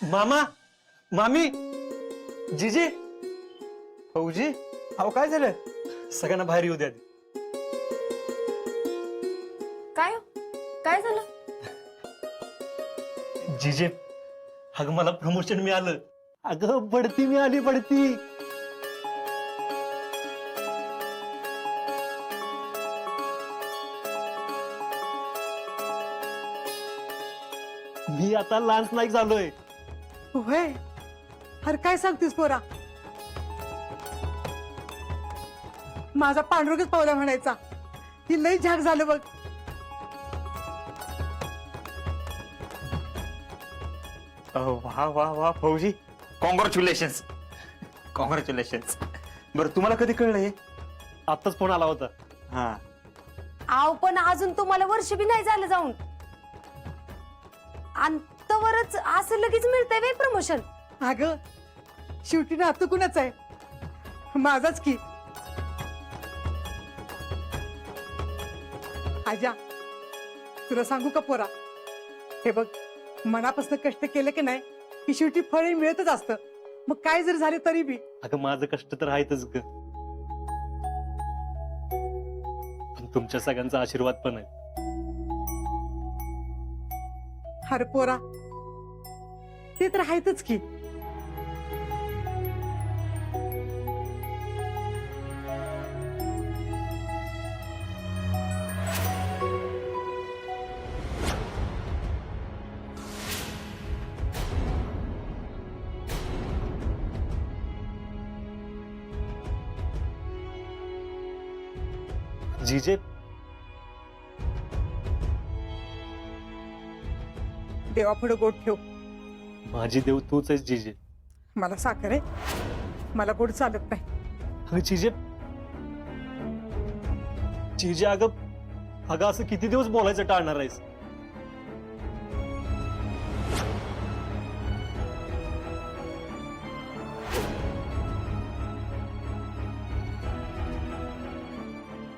मामा, मामी, जीजी, फौजी अहो काय झालं? सगळ्यांना बाहेर येऊ द्या. काय हो? काय झालं? जीजे, अगं मला प्रमोशन मिळालं. अगं बढती मिळाली, बढती. मी आता लान्स नाईक झालोय. होय. अरे काय सांगतेस पोरा? माझा पांडुरंगच पावला म्हणायचा. ही लई झाक झालं बघ. वा वा वा फौजी, कॉंग्रॅच्युलेशन्स. कॉंग्रॅच्युलेशन्स. बरं तुम्हाला कधी कळलं हे? आताच फोन आला होता. हा आव पण अजून तुम्हाला वर्ष बी नाही झालं जाऊन, आणि तवरच असं लगेच मिळतंय वे प्रमोशन. अगं शेवटी नातू कुणाच आहे? माझाच की. आजा तुला सांगू का पोरा, हे बघ मनापासून कष्ट केलं की नाही की शेवटी फळ हे मिळतच असतं. मग काय जर झाले तरी बी. अगं माझं कष्ट तर आहेतच ग, पण तुमच्या सगळ्यांचा आशीर्वाद पण आहे. अरे पोरा ते तर आहेतच की. जीजे, देवा पुढे गोड ठेव. माझी देव तूच आहेस जीजे. मला साखर आहे, मला गोड चालत नाही. अगं जीजे, जीजे, अगं अगं असं किती दिवस बोलायचं टाळणार आहेस?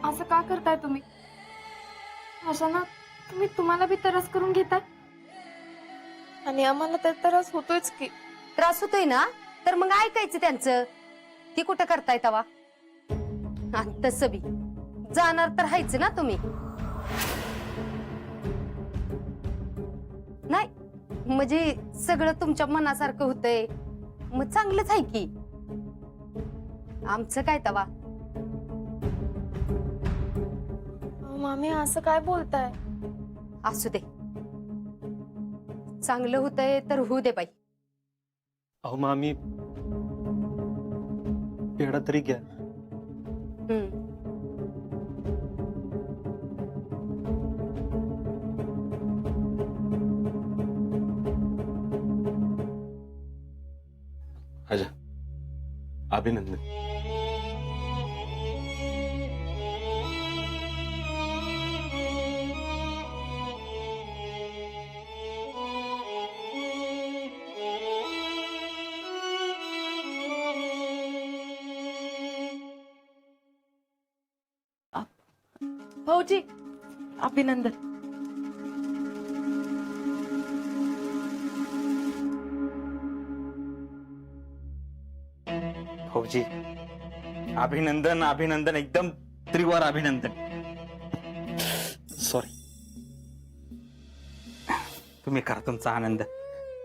असं का करताय तुम्ही? अशाना तुम्ही तुम्हाला बी त्रास करून घेताय, आणि आम्हाला तर त्रास होतोयच की. त्रास होतोय ना, तर मग ऐकायचं त्यांचं. ती कुठं करताय तवा? आणि तसं बी जाणार तर हायच ना तुम्ही. नाही म्हणजे सगळं तुमच्या मनासारखं होतंय, मग चांगलंच आहे की. आमचं काय तवा. मामी असं काय बोलताय? असू दे, चांगलं होतंय तर होऊ दे बाई. अहो मामी, पेढा तरी घ्या. हम्म. आजा, अभिनंदन. भाऊजी अभिनंदन. फौजी अभिनंदन, अभिनंदन, एकदम त्रिवार अभिनंदन. सॉरी. तुम्ही करा तुमचा आनंद.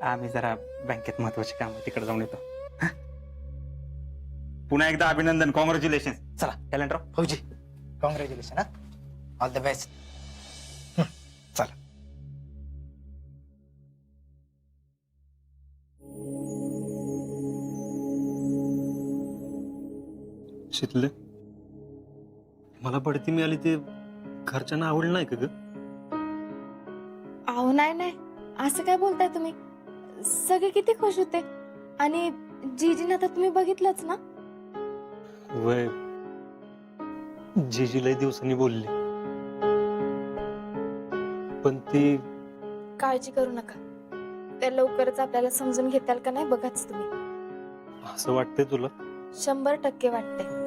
आम्ही जरा बँकेत महत्वाची काम तिकडे जाऊन येतो. पुन्हा एकदा अभिनंदन, कॉंग्रॅच्युलेशन. चला कॅलेंडर. फौजी कॉंग्रॅच्युलेशन. All the best. चला. शितले, मला बढती मिळाली ते घरच्यांना आवडलं नाही का ग? अहो नाही नाही, असं काय बोलताय तुम्ही? सगळे किती खुश होते, आणि जीजीना तर तुम्ही बघितलंच ना. वय, जीजी लय दिवसांनी बोलली, पण ती काळजी करू नका, ते लवकरच आपल्याला समजून घेताल का नाही बघाच तुम्ही. असं वाटतंय तुला? 100% वाटते.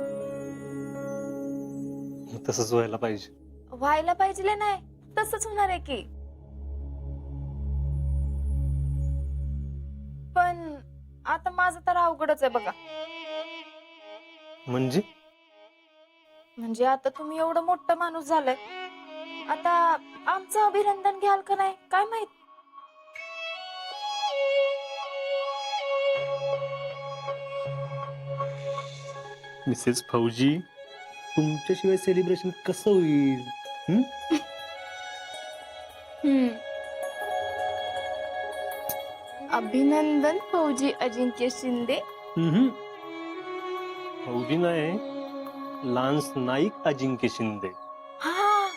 तसंच व्हायला पाहिजे. व्हायला पाहिजे नाही, तसंच होणार आहे की. पण आता माझं तर अवघडच आहे बघा. म्हणजे म्हणजे आता तुम्ही एवढं मोठं माणूस झालाय, आता आमचं अभिनंदन घ्याल का नाही काय माहित. मिसेस फौजी, तुमच्याशिवाय सेलिब्रेशन कसं होईल? अभिनंदन फौजी अजिंक्य शिंदे. फौजी नाही, लान्स नाईक अजिंक्य शिंदे. हा,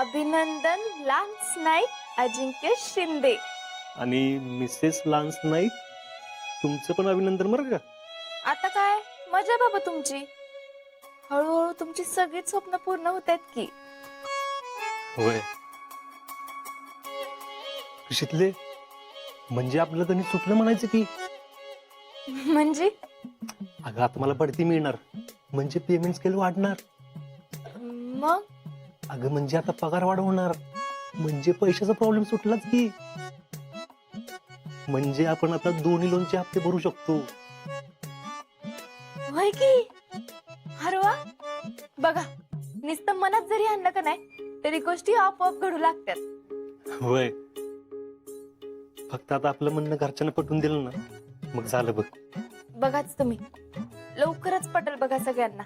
अभिनंदन लान्स नाईक अजिंक्य शिंदे. आणि मिसेस लान्स नाईक, तुमचं पण अभिनंदन बरं का. आता काय मजा आहे बाबा तुमची. हळूहळू तुमची सगळीच स्वप्न पूर्ण होत आहेत की. होय. शीतले, म्हणजे आपलं त्यांनी चुकलं म्हणायचं की. म्हणजे अगं आता मला बढती मिळणार, म्हणजे पेमेंट स्केल वाढणार. मग अगं म्हणजे आता पगार वाढवणार, म्हणजे पैशाचा प्रॉब्लेम सुटलाच की. म्हणजे आपण आता दोन्ही लोनचे हप्ते भरू शकतो. होय की. अरे वा, बघा नुसतं मनात जरी आणलं का नाही तरी गोष्टी आपोआप घडू लागतात. होय. फक्त आता आपलं म्हणणं घरच्यांना पटवून दिलं ना, मग झालं बघ. बघाच तुम्ही, लवकरच पटेल बघा सगळ्यांना.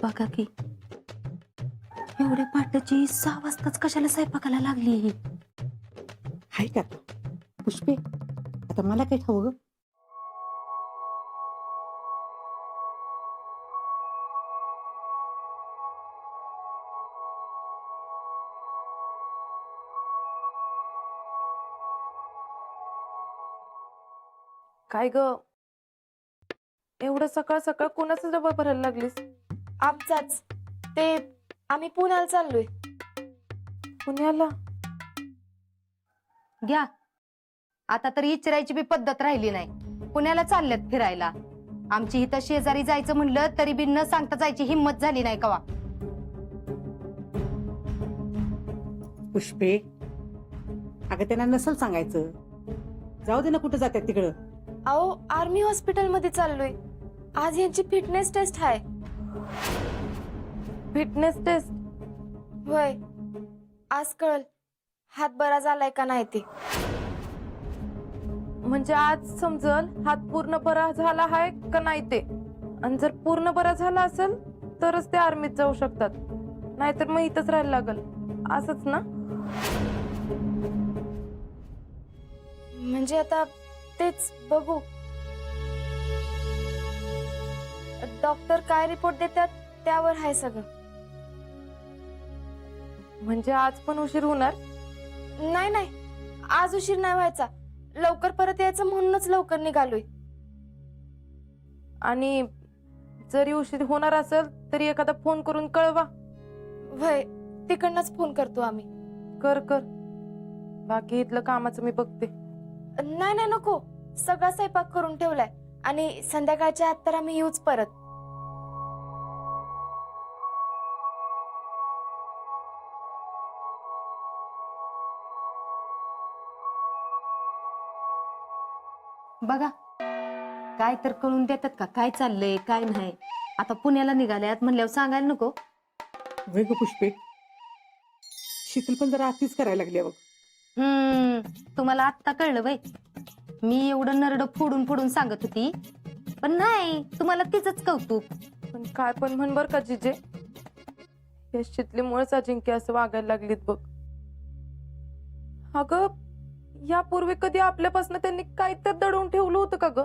बघा की, एवढ्या पहाटेची 6 वाजताच कशाला स्वयंपाकाला लागली. हाय का पुष्पे, आता मला काय ठाऊ ग. काय ग, एवढं सकाळ सकाळ कोणाचा डबा भरायला लागलीस? आमचाच. ते आम्ही पुण्याला चाललोय. पुण्याला? घ्या, आता तर इचरायची बी पद्धत राहिली नाही. पुण्याला चालल्यात फिरायला. आमची इथं शेजारी जायचं म्हणलं तरी बी न सांगता जायची हिंमत झाली नाही कवा. पुष्पे, अगं त्यांना नसल सांगायचं. जाऊ दे ना, कुठं जातात तिकडं. अहो, आर्मी हॉस्पिटल मध्ये चाललोय. आज यांची फिटनेस टेस्ट आहे. Fitness test? होय, आज कळल हात बरा झालाय का नाही ते. म्हणजे आज समजल हात पूर्ण बरा झाला आहे का नाही ते. आणि जर पूर्ण बरा झाला असेल तरच ते आर्मीत जाऊ शकतात, नाहीतर मग इथंच राहायला लागल. असंच ना? म्हणजे आता तेच बघू. डॉक्टर काय रिपोर्ट देतात त्यावर आहे सगळं. म्हणजे आज पण उशीर होणार? नाही नाही, आज उशीर नाही व्हायचा. लवकर परत यायचं म्हणूनच लवकर निघालोय. आणि जरी उशीर होणार असेल तरी एखादा फोन करून कळवा. वय, तिकडनंच फोन करतो आम्ही. कर कर, बाकी इथलं कामाचं मी बघते. नाही नाही नको, सगळा स्वयंपाक करून ठेवलाय. आणि संध्याकाळच्या आत तर आम्ही येऊच परत. बघा काय तर कळून देतात का काय चाललंय काय नाही. आता पुण्याला निघाल्यात म्हणल्यावर सांगायला नको. वे ग पुष्पे, शीतल पण जरा आतीच करायला लागली आहे बघ. तुम्हाला आत्ता कळलं बाई. मी एवढं नरड फोडून फोडून सांगत होती पण नाही, तुम्हाला तिचंच कौतुक. पण काय पण म्हण बर का जिजे, या शितलीमुळेच अजिंक्य असं वागायला लागलीत बघ. अगं यापूर्वी कधी आपल्यापासून त्यांनी काही तर दडवून ठेवलं होतं का ग?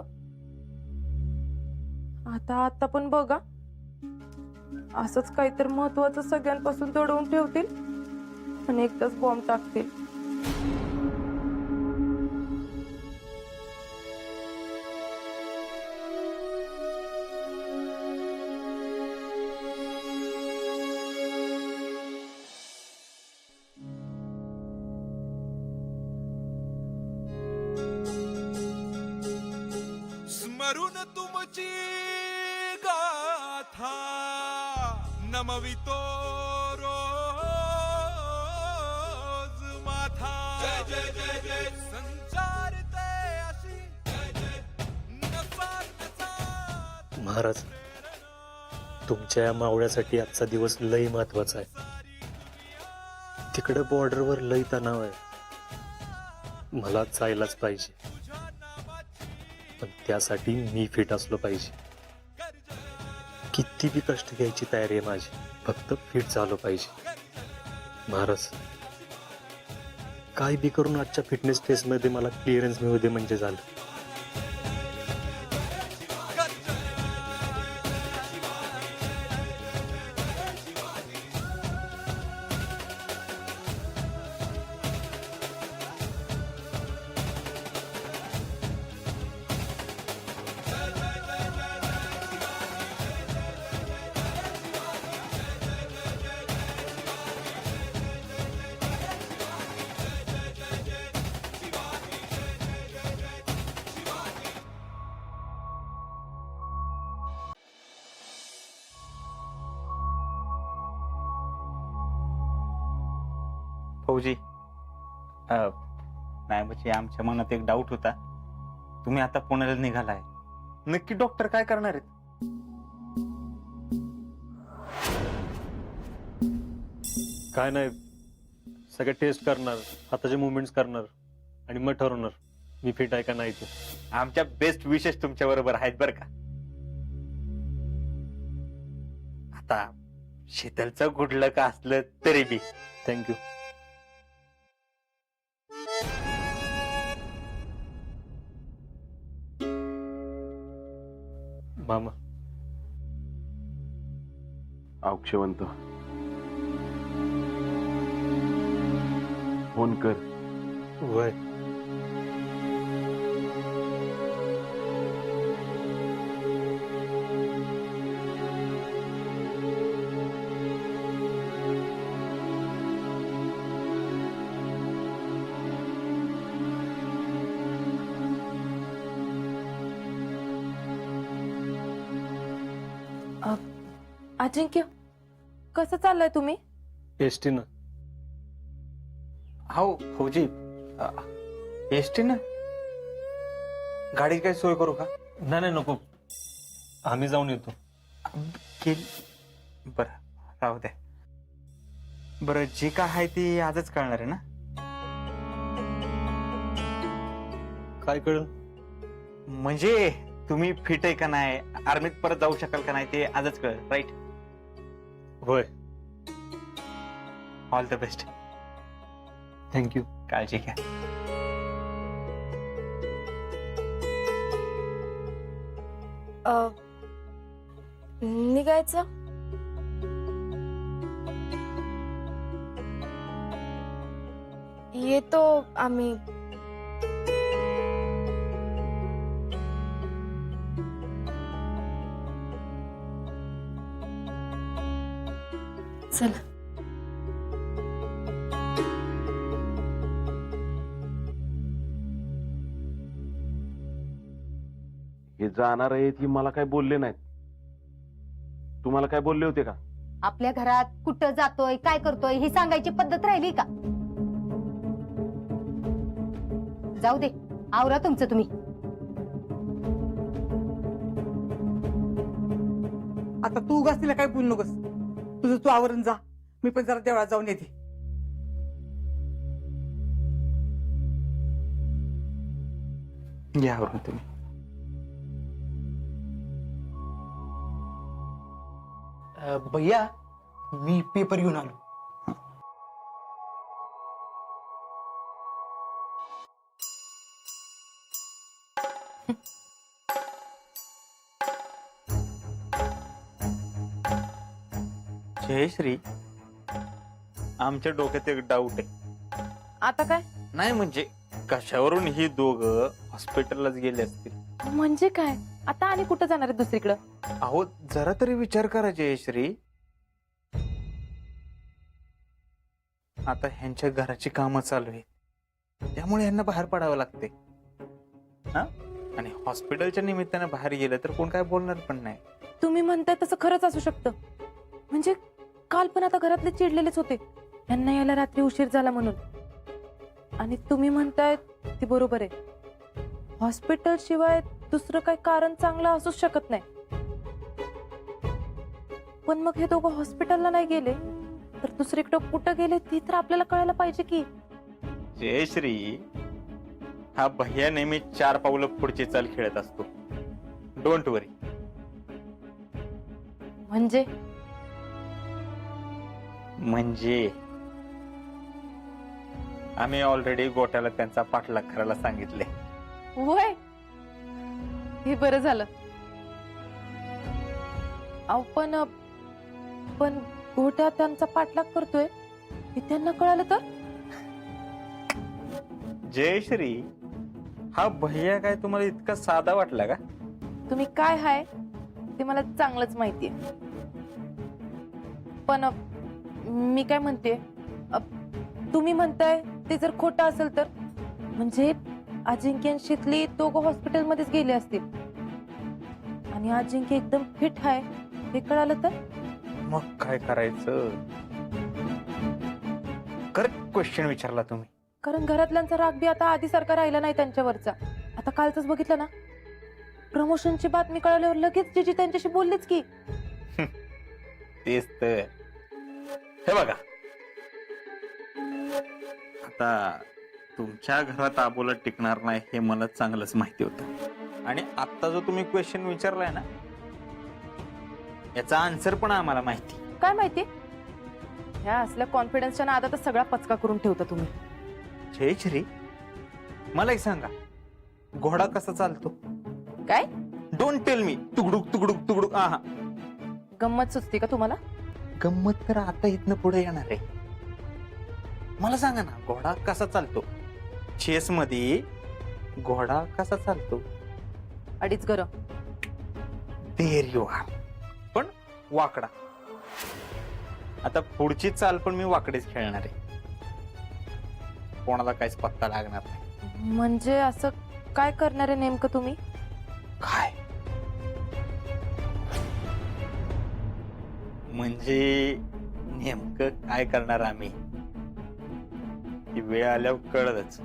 आता पण बघा असंच काहीतरी महत्वाचं सगळ्यांपासून दडवून ठेवतील आणि एकदाच बॉम्ब टाकतील. स्मरून तुमची गाथा नमवितो रोज माथा. जय जय जय जय संचारते अशी जय जय नचा नचा. महाराज, तुमच्या या मावळ्यासाठी आजचा दिवस लय महत्वाचा आहे. तिकडे बॉर्डरवर लय तणाव आहे. मला जायलाच पाहिजे, पण त्यासाठी मी फिट असलो पाहिजे. किती बी कष्ट घ्यायची तयारी आहे माझी, फक्त फिट झालो पाहिजे. महाराज, काय बी करून आजच्या फिटनेस टेस्टमध्ये मला क्लिअरन्स मिळू दे म्हणजे झालं. फौजी, नाही म्हणजे आमच्या मनात एक डाऊट होता. तुम्ही आता पुण्याला निघालाय, नक्की डॉक्टर काय करणार आहेत? काय नाही, सगळे टेस्ट करणार, हाताचे मुवमेंट्स करणार आणि मग ठरवणार मी फिट आहे का नाही ते. आमच्या बेस्ट विशेष तुमच्या बरोबर आहेत बर का. आता शीतलचं गुडलं का असलं तरी बी थँक्यू. मामा, अक्षवंत फोन कर. वय अजिंक्य कसं चाललंय तुम्ही? एसटी ना. हो फौजी, एसटी ना गाडी काय सोय करू का? नाही नाही नको, आम्ही जाऊन येतो. बरं राहू द्या. बरं जे काय आहे ते आजच कळणार आहे ना? काय कळलं? म्हणजे तुम्ही फिट आहे का नाही, आर्मीत परत जाऊ शकाल का नाही ते आजच कळेल, राईट? होय. All the best. थँक्यू. काळजी घ्या. निघायचं? येतो आम्ही. चला. हे जाणार आहेत ही मला काय बोलले नाहीत. तुम्हाला काय बोलले होते का? आपल्या घरात कुठं जातोय काय करतोय ही सांगायची पद्धत राहिली का? जाऊ दे, आवरा तुमचं तुम्ही. आता तू उगाच तिला काय बोलू नकोस. तुझं तू आवरून जा. मी पण जरा देवळात जाऊन येते. घ्या बरं तुम्ही. भैया मी पेपर घेऊन आलो. जयश्री, आमच्या डोक्यात एक डाऊट आहे. आता काय? नाही म्हणजे कशावरून ही दोघं हॉस्पिटललाच गेले असतील. म्हणजे काय? आता आणि कुठं जाणार आहे दुसरीकडं? अहो जरा तरी विचार करा जयश्री. आता ह्यांच्या घराची कामं चालू आहेत त्यामुळे ह्यांना बाहेर पडावं लागते. हा, आणि हॉस्पिटलच्या निमित्ताने बाहेर गेलं तर कोण काय बोलणार पण नाही. तुम्ही म्हणताय तसं खरंच असू शकतं. म्हणजे काल पण आता घरातले चिडलेलेच होते यांना यायला रात्री उशीर झाला म्हणून. आणि तुम्ही म्हणताय ते बरोबर आहे. हॉस्पिटल शिवाय दुसरं काही कारण चांगलं असूच शकत नाही. पण मग हे दोघं हॉस्पिटलला नाही गेले तर दुसरीकडे कुठं गेले ते तर आपल्याला कळायला पाहिजे की. जयश्री, हा भैया नेहमी 4 पावलं पुढची चाल खेळत असतो. डोंट वरी. म्हणजे आम्ही ऑलरेडी गोट्याला त्यांचा पाठलाग करायला सांगितले. होय, हे बरं झालं. अहो पण गोट्या त्यांचा पाठलाग करतोय हे त्यांना कळालं तर? जयश्री, हा भैया काय तुम्हाला इतका साधा वाटला का? तुम्ही काय हाय ते मला चांगलंच माहितीये. पण मी काय म्हणते, तुम्ही म्हणताय ते जर खोटं असेल तर म्हणजे अजिंक्य आणि शीतली दोघं हॉस्पिटलमध्येच गेले असतील आणि अजिंक्य एकदम फिट आहे हे कळालं तर? मग काय करायचं? करेक्ट क्वेश्चन विचारला तुम्ही. कारण घरातल्यांचा राग बी आता आधीसारखा राहिला नाही त्यांच्यावरचा. आता कालच बघितलं ना, प्रमोशनची बातमी कळल्यावर लगेच जीजी त्यांच्याशी बोललीच की. तेच तर. हे बघा, आता तुमच्या घरात आबोला टिकणार नाही हे मला चांगलंच माहिती होतं. आणि आता जो तुम्ही क्वेश्चन विचारलाय ना याचा आन्सर पण आम्हाला माहिती. काय माहिती? ह्या असल्या कॉन्फिडन्सच्या नादात सगळा पचका करून ठेवता तुम्ही. जयश्री, मला एक सांगा, घोडा कसा चालतो? काय? Don't tell me. तुकडुक तुकडुक तुकडुक. आहा, गंमत सुचते का तुम्हाला? गंमत तर आता इथनं पुढे येणार आहे. मला सांगा ना, घोडा कसा चालतो? चेस मध्ये घोडा कसा चालतो? अडीच गरम. There you are. पण वाकडा. आता पुढची चाल पण मी वाकडेच खेळणार आहे. कोणाला काहीच पत्ता लागणार नाही. म्हणजे असं काय करणार आहे नेमकं तुम्ही? काय म्हणजे नेमकं काय करणार आम्ही ही वेळ आल्यावर कळलंच.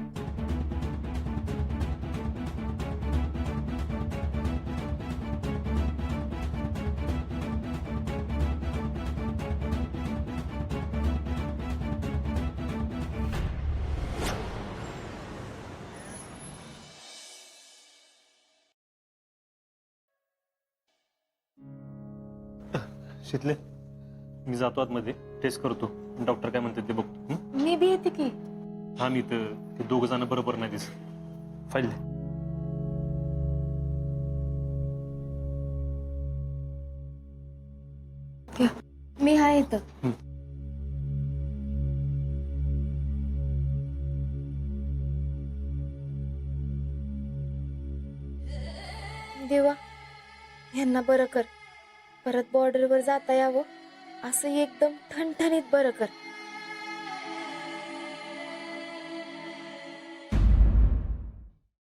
शीतले, मी जातो आतमध्ये, टेस्ट करतो, डॉक्टर काय म्हणतात ते बघतो. मी बी येते की. हा, मी तर ते 2 जण बरोबर नाही दिसत. फाईल द्या. मी हा इथं. देवा, यांना बरं कर. परत बॉर्डरवर जाता यावं असं एकदम ठणठणीत बरं कर.